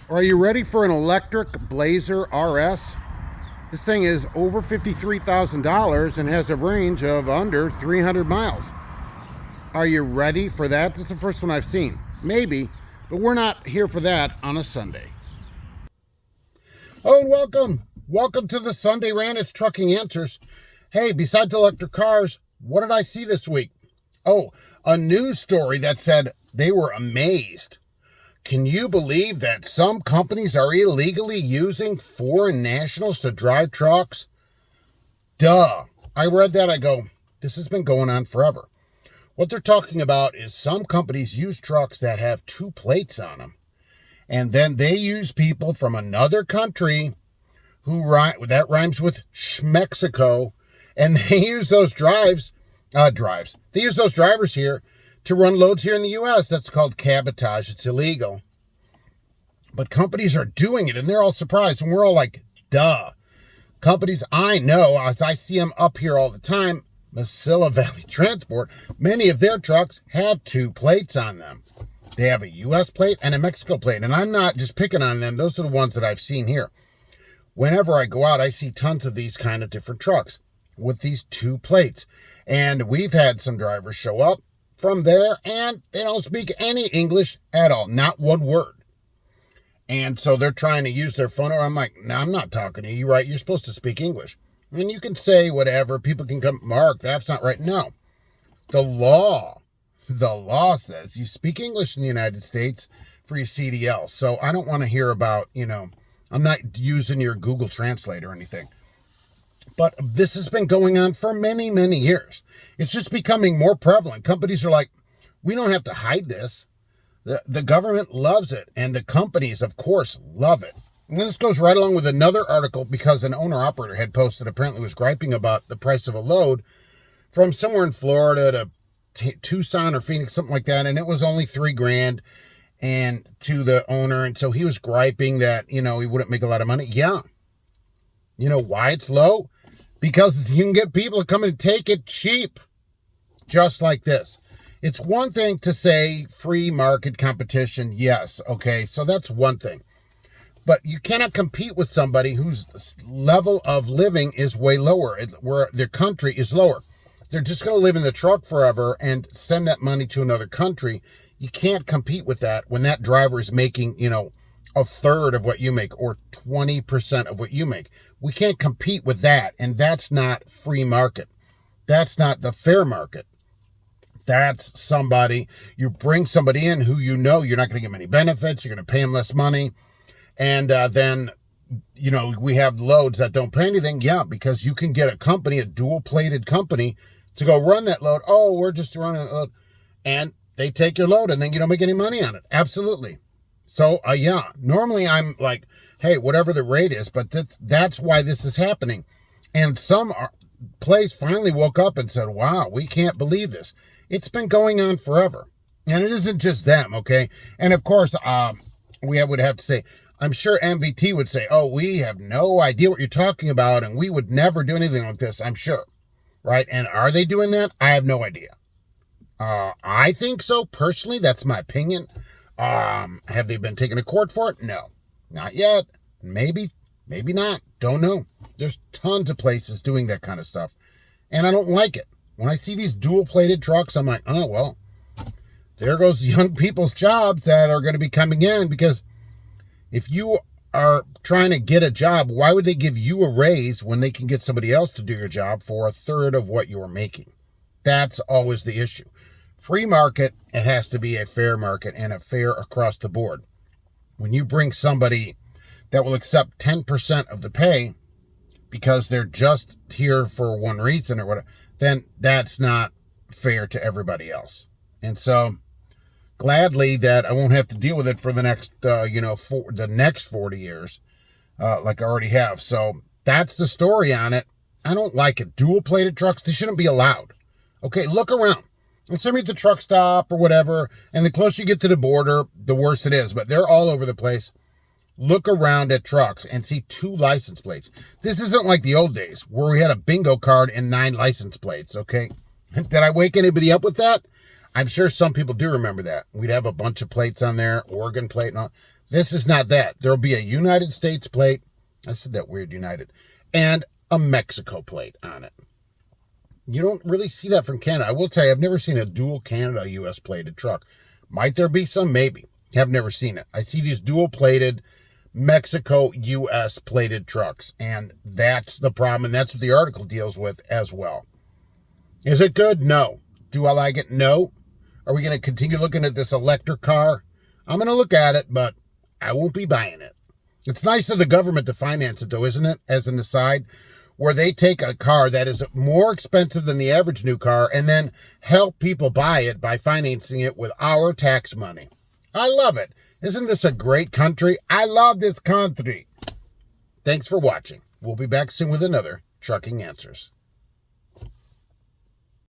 Are you ready for an electric Blazer RS? This thing is over $53,000 and has a range of under 300 miles. Are you ready for that? This is the first one I've seen. Maybe, but we're not here for that on a Sunday. Oh, and welcome. Welcome to the Sunday Rant. It's Trucking Answers. Hey, besides electric cars, what did I see this week? Oh, a news story that said they were amazed. Can you believe that some companies are illegally using foreign nationals to drive trucks? Duh. I read that, I go, this has been going on forever. What they're talking about is some companies use trucks that have two plates on them. And then they use people from another country that rhymes with Schmexico, and they use those They use those drivers here to run loads here in the U.S. That's called CABOTAGE. It's illegal. But companies are doing it, and they're all surprised. And we're all like, duh. Companies I know, as I see them up here all the time, Mesilla Valley Transport, many of their trucks have two plates on them. They have a U.S. plate and a Mexico plate. And I'm not just picking on them. Those are the ones that I've seen here. Whenever I go out, I see tons of these kind of different trucks with these two plates. And we've had some drivers show up from there, and they don't speak any English at all, not one word. And so they're trying to use their phone. I'm like, no, I'm not talking to you, right? You're supposed to speak English. And you can say whatever. People can come, Mark, that's not right. No. The law says you speak English in the United States for your CDL. So I don't want to hear about, I'm not using your Google Translate or anything. But this has been going on for many, many years. It's just becoming more prevalent. Companies are like, we don't have to hide this. The government loves it. And the companies, of course, love it. And this goes right along with another article because an owner-operator had posted, apparently was griping about the price of a load from somewhere in Florida to Tucson or Phoenix, something like that. And it was only $3,000 and to the owner. And so he was griping that, he wouldn't make a lot of money. Yeah. You know why it's low? Because you can get people to come and take it cheap, just like this. It's one thing to say free market competition. Yes, okay, so that's one thing. But you cannot compete with somebody whose level of living is way lower, where their country is lower. They're just going to live in the truck forever and send that money to another country. You can't compete with that when that driver is making, a third of what you make or 20% of what you make. We can't compete with that, and that's not free market. That's not the fair market. That's somebody, you bring somebody in who you're not going to give them any benefits, you're going to pay them less money, and then, we have loads that don't pay anything. Yeah, because you can get a dual-plated company, to go run that load. Oh, we're just running that load, and they take your load, and then you don't make any money on it. Absolutely. So, yeah, normally I'm like, hey, whatever the rate is, but that's why this is happening. And some place finally woke up and said, wow, we can't believe this. It's been going on forever. And it isn't just them, okay? And, of course, we would have to say, I'm sure MVT would say, oh, we have no idea what you're talking about, and we would never do anything like this, I'm sure. Right? And are they doing that? I have no idea. I think so, personally. That's my opinion. Have they been taken to court for it? No, not yet. Maybe not. Don't know. There's tons of places doing that kind of stuff. And I don't like it. When I see these dual-plated trucks, I'm like, oh, well, there goes young people's jobs that are going to be coming in, because if you are trying to get a job, why would they give you a raise when they can get somebody else to do your job for a third of what you're making? That's always the issue. Free market, it has to be a fair market and a fair across the board. When you bring somebody that will accept 10% of the pay because they're just here for one reason or whatever, then that's not fair to everybody else. And so gladly that I won't have to deal with it for the next, for the next 40 years, like I already have. So that's the story on it. I don't like it. Dual-plated trucks, they shouldn't be allowed. Okay, look around. And send me at the truck stop or whatever, and the closer you get to the border, the worse it is. But they're all over the place. Look around at trucks and see 2 license plates. This isn't like the old days where we had a bingo card and 9 license plates, okay? Did I wake anybody up with that? I'm sure some people do remember that. We'd have a bunch of plates on there, Oregon plate and all. This is not that. There'll be a United States plate. I said that weird, United. And a Mexico plate on it. You don't really see that from Canada. I will tell you, I've never seen a dual Canada U.S. plated truck. Might there be some? Maybe. Have never seen it. I see these dual plated Mexico U.S. plated trucks. And that's the problem. And that's what the article deals with as well. Is it good? No. Do I like it? No. Are we going to continue looking at this electric car? I'm going to look at it, but I won't be buying it. It's nice of the government to finance it, though, isn't it? As an aside, where they take a car that is more expensive than the average new car and then help people buy it by financing it with our tax money. I love it. Isn't this a great country? I love this country. Thanks for watching. We'll be back soon with another Trucking Answers.